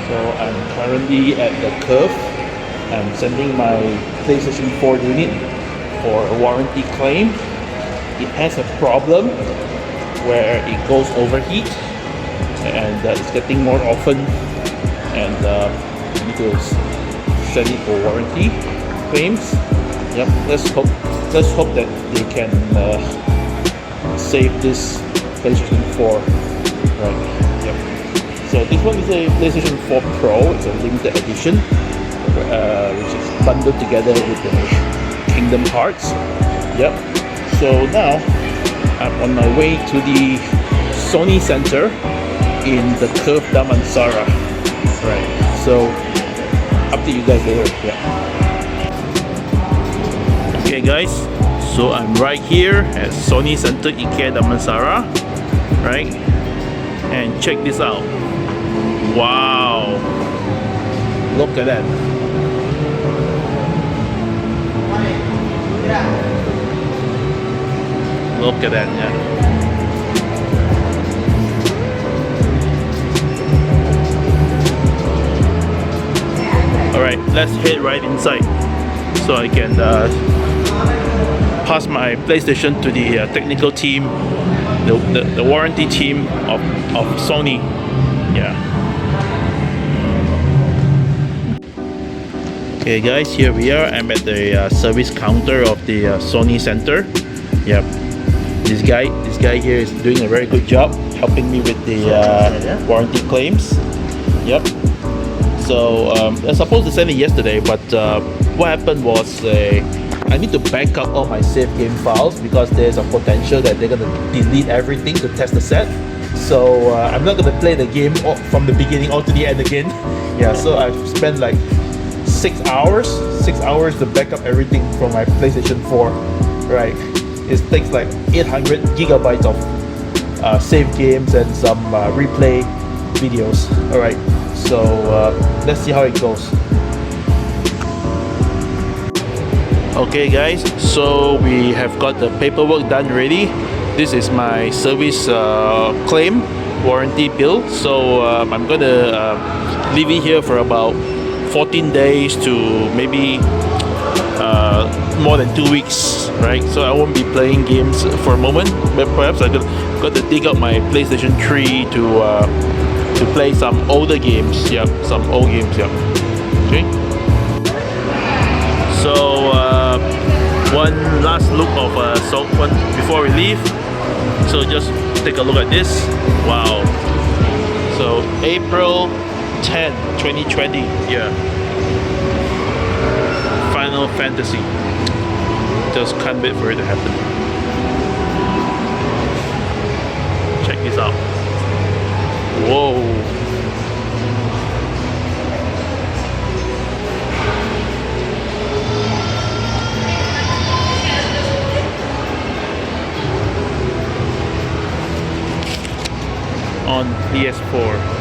So I'm currently at the curve. I'm sending my PlayStation 4 unit for a warranty claim. It has a problem where it goes overheat and it's getting more often, and I need to send it for warranty claims. Yep, let's hope that they can save this PlayStation 4. Right. Yep. So this one is a PlayStation 4 Pro. It's a limited edition, which is bundled together with the Kingdom Hearts. Yep. So now I'm on my way to the Sony Centre in the Curve Damansara. Right. So up to you guys later. Yeah. Okay guys, so I'm right here at Sony Centre IKEA Damansara, right? And check this out. Wow! Look at that. Look at that, yeah. Alright, let's head right inside so I can pass my PlayStation to the technical team, the warranty team of Sony. Yeah. Okay guys, here we are. I'm at the service counter of the Sony Centre. Yep. This guy here is doing a very good job helping me with the warranty claims. Yep. So I was supposed to send it yesterday, but what happened was I need to back up all my save game files because there's a potential that they're gonna delete everything to test the set. So I'm not gonna play the game from the beginning all to the end again. Yeah, so I've spent like 6 hours to back up everything from my PlayStation 4. Right, it takes like 800 gigabytes of save games and some replay videos. All right, so let's see how it goes. Okay guys, so we have got the paperwork done already. This is my service claim warranty bill. So I'm gonna leave it here for about 14 days to maybe more than 2 weeks, right? So I won't be playing games for a moment, but perhaps I got to dig up my PlayStation 3 to play some older games. Yeah, some old games. Yeah. Okay. So one last look of before we leave. So just take a look at this. Wow. So April 10, 2020. Yeah. Final Fantasy. Just can't wait for it to happen. Check this out. Whoa. On PS4.